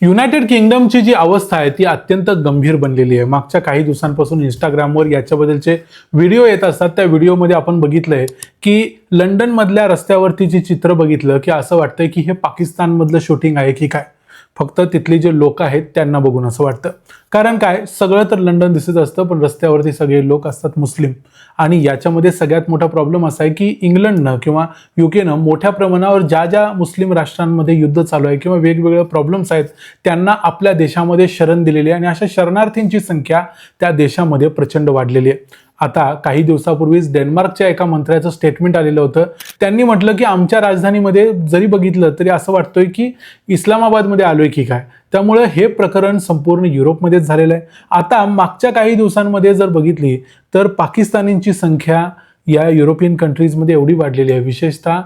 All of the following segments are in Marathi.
युनायटेड किंगडमची जी अवस्था आहे ती अत्यंत गंभीर बनलेली आहे। मागच्या काही दिवसांपासून इंस्टाग्रामवर याच्याबद्दलचे व्हिडिओ येत असतात। त्या व्हिडिओमध्ये आपण बघितलंय की लंडन मधल्या रस्त्यावरती जी चित्र बघितलं की असं वाटतंय की हे पाकिस्तान मधलं शूटिंग आहे की काय। फक्त तिथले जे लोक आहेत त्यांना बघून असं वाटतं। कारण काय, सगळं तर लंडन दिसत असतं पण रस्त्यावरती सगळे लोक असतात मुस्लिम। आणि याच्यामध्ये सगळ्यात मोठा प्रॉब्लेम असा आहे की इंग्लंडनं किंवा युकेनं मोठ्या प्रमाणावर ज्या ज्या मुस्लिम राष्ट्रांमध्ये युद्ध चालू आहे किंवा वेगवेगळे प्रॉब्लेम्स आहेत त्यांना आपल्या देशामध्ये शरण दिलेली आहे आणि अशा शरणार्थींची संख्या त्या देशामध्ये प्रचंड वाढलेली आहे। आता काही दिवसापूर्वीच डेन्मार्कच्या एका मंत्र्याचं स्टेटमेंट आलेलं होतं। त्यांनी म्हटलं की आमच्या राजधानीमध्ये जरी बघितलं तरी असं वाटतंय की इस्लामाबादमध्ये आलोय की काय। त्यामुळे हे प्रकरण संपूर्ण युरोपमध्येच झालेलं आहे। आता मागच्या काही दिवसांमध्ये जर बघितली तर पाकिस्तानींची संख्या या युरोपियन कंट्रीजमध्ये एवढी वाढलेली आहे, विशेषतः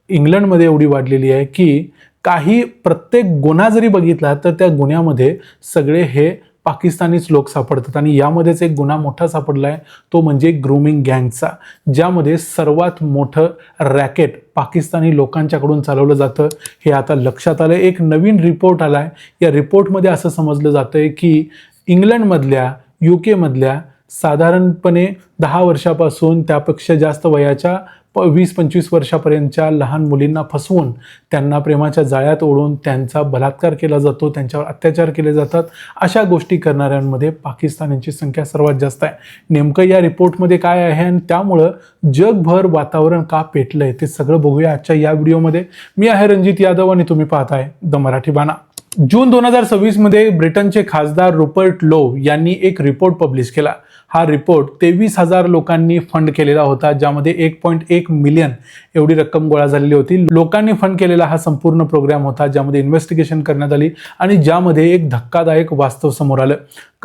इंग्लंडमध्ये एवढी वाढलेली आहे की काही प्रत्येक गुन्हा जरी बघितला तर त्या गुन्ह्यामध्ये सगळे हे पाकिस्तानीच लोक सापडतात। आणि यामध्येच एक गुन्हा मोठा सापडलाय तो म्हणजे ग्रूमिंग गँगचा, ज्यामध्ये सर्वात मोठं रॅकेट पाकिस्तानी लोकांच्याकडून चालवलं जातं हे आता लक्षात आलंय। एक नवीन रिपोर्ट आलाय, या रिपोर्टमध्ये असं समजलं जातंय की इंग्लंडमधल्या UK मधल्या साधारणपणे 10 वर्षापासून त्यापेक्षा जास्त वयाच्या 20-25 वर्षापर्यंतच्या लहान मुलींना फसवून त्यांना प्रेमाच्या जाळ्यात ओढून त्यांचा बलात्कार केला जातो, त्यांच्यावर अत्याचार केले जातात। अशा गोष्टी करणाऱ्यांमध्ये पाकिस्तानींची संख्या सर्वात जास्त आहे। नेमकं या रिपोर्टमध्ये काय आहे आणि त्यामुळं जगभर वातावरण का पेटलंय ते सगळं बघूया आजच्या या व्हिडिओमध्ये। मी आहे रणजित यादव आणि तुम्ही पाहताय द मराठी बाणा। जून 2026 मध्ये ब्रिटनचे खासदार रुपर्ट लोव यांनी एक रिपोर्ट पब्लिश केला। हा रिपोर्ट 23,000 लोकांनी फंड केलेला होता, ज्यामध्ये 1.1 मिलियन एवढी रक्कम गोळा झालेली होती। लोकांनी फंड केलेला हा संपूर्ण प्रोग्राम होता, ज्यामध्ये इन्व्हेस्टिगेशन करण्यात आली आणि ज्यामध्ये एक धक्कादायक वास्तव समोर आलं।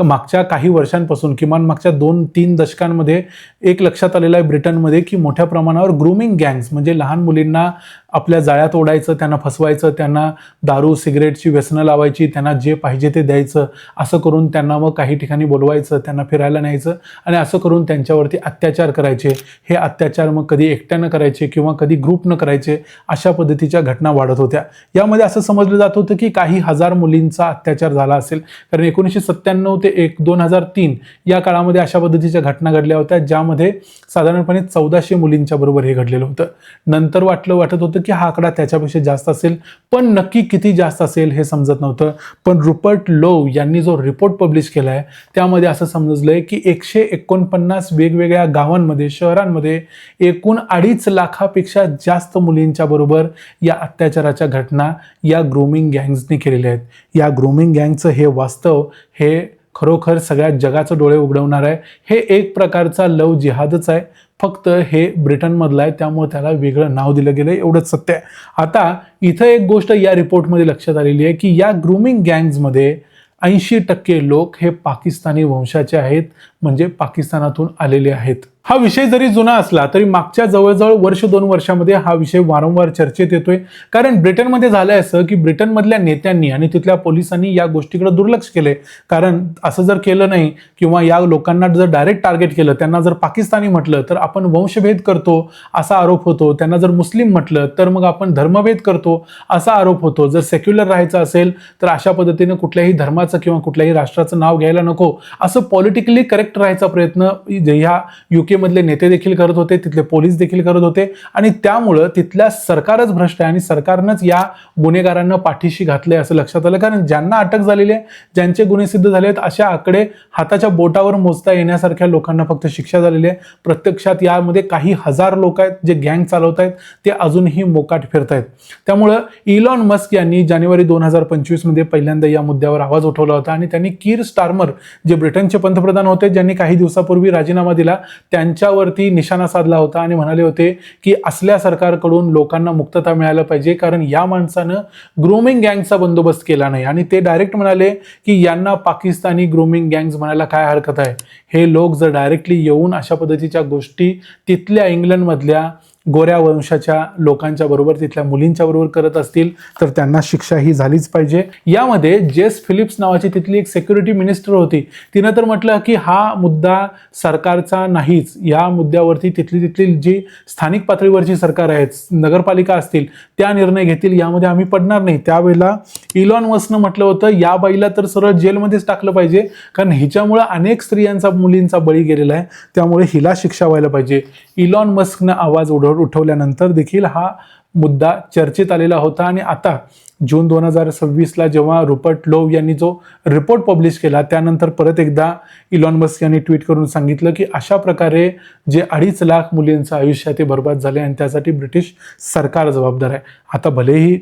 मागच्या काही वर्षांपासून किमान मागच्या 2-3 दशकांमध्ये एक लक्षात आलेलं आहे ब्रिटनमध्ये की मोठ्या प्रमाणावर ग्रूमिंग गँग्स म्हणजे लहान मुलींना आपल्या जाळ्यात ओढायचं, त्यांना फसवायचं, त्यांना दारू सिगरेटची व्यसनं लावायची, त्यांना जे पाहिजे ते द्यायचं, असं करून त्यांना मग काही ठिकाणी बोलवायचं, त्यांना फिरायला न्यायचं आणि असं करून त्यांच्यावरती अत्याचार करायचे। हे अत्याचार मग कधी एकट्यानं करायचे किंवा कधी ग्रुपनं करायचे, अशा पद्धतीच्या घटना वाढत होत्या। यामध्ये असं समजलं जात होतं की काही हजार मुलींचा अत्याचार झाला असेल, कारण 1997 ते 2003 या काळामध्ये अशा पद्धतीच्या घटना घडल्या होत्या, ज्यामध्ये साधारणपणे 1400 मुलींच्या बरोबर हे घडलेलं होतं। नंतर वाटत होतं की हा आकडा त्याच्यापेक्षा जास्त असेल, पण नक्की किती जास्त असेल हे समजत नव्हतं। पण रुपर्ट लोव यांनी जो रिपोर्ट पब्लिश केलाय त्यामध्ये असं समजलंय की 149 वेगवेगळ्या गावांमध्ये, शहरांमध्ये एकूण 2.5 लाखापेक्षा जास्त मुलींच्या बरोबर या अत्याचाराच्या घटना या ग्रूमिंग गँग्सनी केलेल्या आहेत। या ग्रूमिंग गँगचं हे वास्तव हे खरोखर सगळ्या जगाचं डोळे उघडवणार आहे। हे एक प्रकारचा लव जिहादच आहे, फक्त हे ब्रिटनमधलं आहे त्यामुळे त्याला वेगळं नाव दिलं गेलं, एवढंच सत्य आहे। आता इथं एक गोष्ट या रिपोर्टमध्ये लक्षात आलेली आहे की या ग्रूमिंग गँग्समध्ये 80% लोक हे पाकिस्तानी वंशाचे आहेत, म्हणजे पाकिस्तानातून आलेले आहेत। हा विषय जरी जुना असला तरी मागच्या जवळजवळ 1-2 वर्षामध्ये हा विषय वारंवार चर्चेत येतोय। कारण ब्रिटनमध्ये झालंय असं की ब्रिटनमधल्या नेत्यांनी आणि तिथल्या पोलिसांनी या गोष्टीकडे दुर्लक्ष केले। कारण असं जर केलं नाही किंवा या लोकांना जर डायरेक्ट टार्गेट केलं, त्यांना जर पाकिस्तानी म्हटलं तर आपण वंशभेद करतो असा आरोप होतो, त्यांना जर मुस्लिम म्हटलं तर मग आपण धर्मभेद करतो असा आरोप होतो। जर सेक्युलर राहायचं असेल तर अशा पद्धतीने कुठल्याही धर्माचं किंवा कुठल्याही राष्ट्राचं नाव घ्यायला नको, असं पॉलिटिकली करेक्ट राहायचा प्रयत्न ह्या UK मधले नेते देखील करत होते, तिथले पोलीस देखील करत होते आणि त्यामुळं तिथल्या सरकारच भ्रष्ट आहे आणि सरकारनंच या गुन्हेगारांना पाठीशी घातलंय असं लक्षात आलं। कारण ज्यांना अटक झालेली आहे, ज्यांचे गुन्हे सिद्ध झाले आहेत, अशा आकडे हाताच्या बोटावर मोजता येण्यासारख्या लोकांना फक्त शिक्षा झालेली आहे। प्रत्यक्षात यामध्ये काही हजार लोक आहेत जे गँग चालवत आहेत, ते अजूनही मोकाट फिरतायत। त्यामुळं इलॉन मस्क यांनी जानेवारी 2025 मध्ये पहिल्यांदा या मुद्द्यावर आवाज उठवला होता आणि त्यांनी कीर स्टार्मर जे ब्रिटनचे पंतप्रधान होते, ज्यांनी काही दिवसापूर्वी राजीनामा दिला, त्यांच्यावरती निशाणा साधला होता आणि म्हणाले होते की असल्या सरकारकडून लोकांना मुक्तता मिळायला पाहिजे, कारण या माणसानं ग्रूमिंग गँगचा बंदोबस्त केला नाही। आणि ते डायरेक्ट म्हणाले की यांना पाकिस्तानी ग्रूमिंग गँग्स म्हणायला काय हरकत आहे। हे लोक जर डायरेक्टली येऊन अशा पद्धतीच्या गोष्टी तिथल्या इंग्लंडमधल्या गोऱ्या वंशाच्या लोकांच्या बरोबर, तिथल्या मुलींच्या बरोबर करत असतील तर त्यांना शिक्षा ही झालीच पाहिजे. यामध्ये जेस फिलिप्स नावाची तिथली एक सिक्युरिटी मिनिस्टर होती, तिनं तर म्हटलं की हा मुद्दा सरकारचा नाहीच, या मुद्द्यावरती तिथली जी स्थानिक पातळीवरची सरकार आहेत, नगरपालिका असतील, त्या निर्णय घेतील, यामध्ये आम्ही पडणार नाही. त्यावेळेला इलॉन मस्कनं म्हटलं होतं या बाईला तर सरळ जेलमध्येच टाकलं पाहिजे, कारण हिच्यामुळे अनेक स्त्रियांचा, मुलींचा बळी गेलेला आहे, त्यामुळे हिला शिक्षा व्हायला पाहिजे. इलॉन मस्कनं आवाज उठवल्यानंतर देखील हा मुद्दा चर्चेत आलेला होता. आणि आता जून 2026ला जेव्हा रुपर्ट लोव्ह यांनी जो रिपोर्ट पब्लिश केला, त्यानंतर परत एकदा इलॉन मस्क यांनी ट्विट करून सांगितलं की अशा प्रकारे जे 2.5 लाख मुलींचं आयुष्य ते बर्बाद झाले आणि त्यासाठी ब्रिटिश सरकार जबाबदार आहे. आता भलेही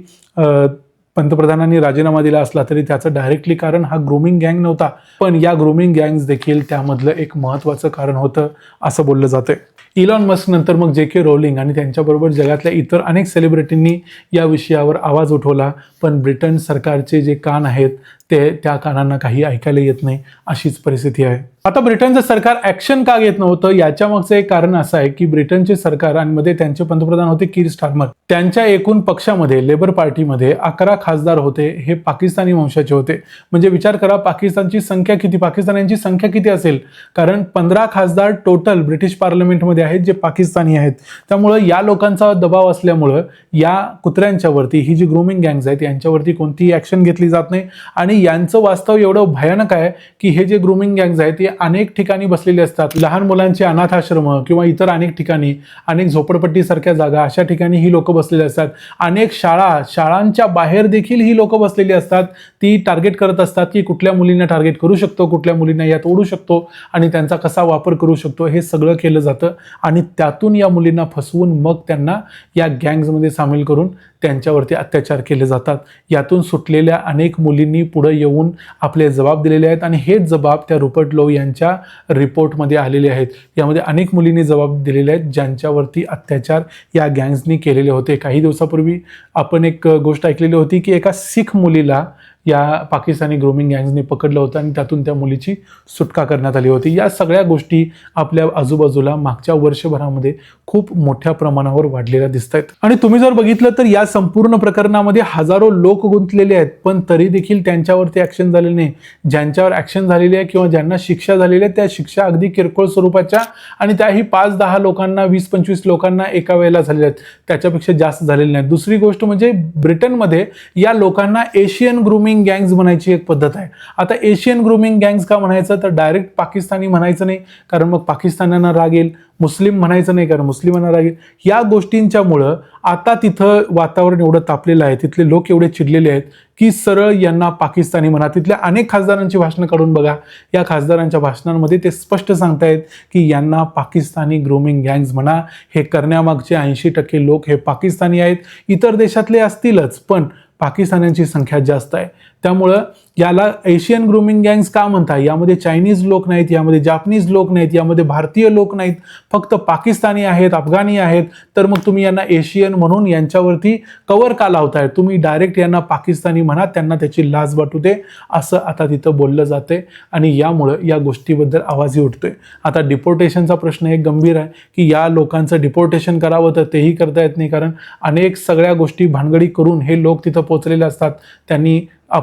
पंतप्रधानांनी राजीनामा दिला असला तरी त्याचं डायरेक्टली कारण हा ग्रूमिंग गँग नव्हता, पण या ग्रूमिंग गँग्स देखील त्यामधलं एक महत्त्वाचं कारण होतं असं बोललं जातंय. इलॉन मस्क नंतर मग जे.के. रोलिंग आणि त्यांच्याबरोबर जगातल्या इतर अनेक सेलिब्रिटींनी या विषयावर आवाज उठवला, पण ब्रिटन सरकारचे जे कान आहेत ते त्या कानांना काही ऐकायला येत नाही, अशीच परिस्थिती आहे. आता ब्रिटनचं सरकार ॲक्शन का घेत नव्हतं, याच्या मागचं एक कारण असं आहे की ब्रिटनचे सरकार आणि मध्ये त्यांचे पंतप्रधान होते कीर स्टार्मर, त्यांच्या एकूण पक्षामध्ये लेबर पार्टीमध्ये 11 खासदार होते, हे पाकिस्तानी वंशाचे होते. म्हणजे विचार करा पाकिस्तानची संख्या किती, पाकिस्तान्यांची संख्या किती असेल, कारण 15 खासदार टोटल ब्रिटिश पार्लमेंटमध्ये आहेत जे पाकिस्तानी आहेत. त्यामुळं या लोकांचा दबाव असल्यामुळं या कुत्र्यांच्यावरती, ही जी ग्रूमिंग गँग्स आहेत यांच्यावरती कोणतीही ॲक्शन घेतली जात नाही. आणि यांचं वास्तव एवढं भयानक आहे की हे जे ग्रूमिंग गँग्स आहेत ते अनेक ठिकाणी बसलेले असतात. लहान मुलांचे अनाथाश्रम किंवा इतर अनेक ठिकाणी, अनेक झोपडपट्टीसारख्या जागा, अशा ठिकाणी ही लोक बसलेली असतात. अनेक शाळांच्या बाहेर देखील ही लोक बसलेली असतात. ती टार्गेट करत असतात की कुठल्या मुलींना टार्गेट करू शकतो, कुठल्या मुलींना यात ओढू शकतो आणि त्यांचा कसा वापर करू शकतो, हे सगळं केलं जातं. आणि त्यातून या मुलींना फसवून मग त्यांना या गँग्समध्ये सामील करून त्यांच्यावरती अत्याचार केले जातात. यातून सुटलेल्या अनेक मुलींनी पुढे येऊन आपले जबाब दिलेले आहेत आणि हेच जबाब त्या रुपर्ट लोव्ह यांच्या रिपोर्टमध्ये आलेले आहेत. यामध्ये अनेक मुलींनी जबाब दिलेले आहेत ज्यांच्यावरती अत्याचार या गँग्सनी केलेले होते. काही दिवसापूर्वी आपण एक गोष्ट ऐकलेली होती की एका सिख मुलीला या पाकिस्तानी ग्रूमिंग गँग्सने पकडलं होतं आणि त्यातून त्या मुलीची सुटका करण्यात आली होती. या सगळ्या गोष्टी आपल्या आजूबाजूला मागच्या वर्षभरामध्ये खूप मोठ्या प्रमाणावर वाढलेल्या दिसत आहेत. आणि तुम्ही जर बघितलं तर या संपूर्ण प्रकरणामध्ये हजारो लोक गुंतलेले आहेत, पण तरी देखील त्यांच्यावरती ॲक्शन झालेली नाही. ज्यांच्यावर ॲक्शन झालेली आहे किंवा ज्यांना शिक्षा झालेली आहे त्या शिक्षा अगदी किरकोळ स्वरूपाच्या, आणि त्याही 5-10 लोकांना, 20-25 लोकांना एका वेळेला झालेल्या आहेत, त्याच्यापेक्षा जास्त झालेले नाहीत. दुसरी गोष्ट म्हणजे ब्रिटनमध्ये या लोकांना एशियन ग्रूमिंग गँग्स म्हणायची एक पद्धत आहे. आता एशियन ग्रूमिंग गँग्स का म्हणायचं, तर डायरेक्ट पाकिस्तानी म्हणायचं नाही, कारण मग पाकिस्तान्यांना राग येईल. मुस्लिम म्हणायचं नाही, कारण मुस्लिमांना राग येईल. या गोष्टींच्यामुळं आता तिथं वातावरण एवढं तापलेलं आहे, तिथले लोक एवढे चिडलेले आहेत की सरळ यांना पाकिस्तानी म्हणा. तिथल्या अनेक खासदारांची भाषणं काढून बघा, या खासदारांच्या भाषणांमध्ये ते स्पष्ट सांगतायत की यांना पाकिस्तानी ग्रूमिंग गँग्स म्हणा. हे करण्यामागचे 80% लोक हे पाकिस्तानी आहेत. इतर देशातले असतीलच, पण पाकिस्तान्यांची संख्या जास्त आहे. त्यामुळं याला एशियन ग्रूमिंग गँग्स का म्हणतात. यामध्ये चायनीज लोक नाहीत, यामध्ये जापनीज लोक नाहीत, यामध्ये भारतीय लोक नाहीत, फक्त पाकिस्तानी आहेत, अफगाणी आहेत. तर मग तुम्ही यांना एशियन म्हणून यांच्यावरती कवर का लावताय, तुम्ही डायरेक्ट यांना पाकिस्तानी म्हणा, त्यांना त्याची लाज वाटू दे, असं आता तिथं बोललं जाते. आणि यामुळं या गोष्टीबद्दल आवाजही उठतोय. आता डिपोर्टेशनचा प्रश्न एक गंभीर आहे की या लोकांचं डिपोर्टेशन करावं तर तेही करता येत नाही, कारण अनेक सगळ्या गोष्टी भानगडी करून हे लोक तिथं पोचलेले असतात. त्यांनी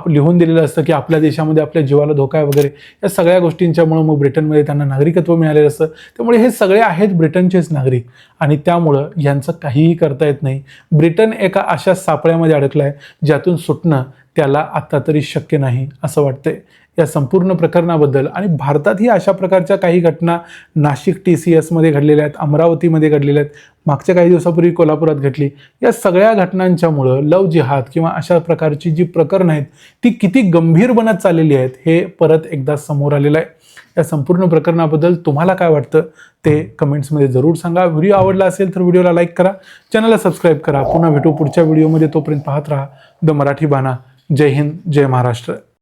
लिहून दिलेलं असतं की आपल्या देशामध्ये आपल्या जीवाला धोका आहे वगैरे. या सगळ्या गोष्टींच्यामुळं मग ब्रिटनमध्ये त्यांना नागरिकत्व मिळालेलं असतं. त्यामुळे हे सगळे आहेत ब्रिटनचेच नागरिक आणि त्यामुळं यांचं काहीही करता येत नाही. ब्रिटन एका अशा सापळ्यामध्ये अडकलं आहे ज्यातून सुटणं त्याला आत्ता तरी शक्य नाही असं वाटतंय. या संपूर्ण प्रकरणाबद्दल आणि भारतातही अशा प्रकारच्या काही घटना नाशिक TCS मध्ये घडलेल्या आहेत, अमरावतीमध्ये घडलेल्या आहेत, मागच्या काही दिवसापूर्वी कोल्हापुरात घडली. या सगळ्या घटनांच्यामुळं लव जिहाद किंवा अशा प्रकारची जी प्रकरणं आहेत ती किती गंभीर बनत चाललेली आहेत हे परत एकदा समोर आलेलं आहे. या संपूर्ण प्रकरणाबद्दल तुम्हाला काय वाटतं ते कमेंट्समध्ये जरूर सांगा. व्हिडिओ आवडला असेल तर व्हिडिओला लाईक करा, चॅनलला सबस्क्राईब करा. पुन्हा भेटू पुढच्या व्हिडिओमध्ये. तोपर्यंत पाहत राहा द मराठी बाणा. जय हिंद, जय महाराष्ट्र.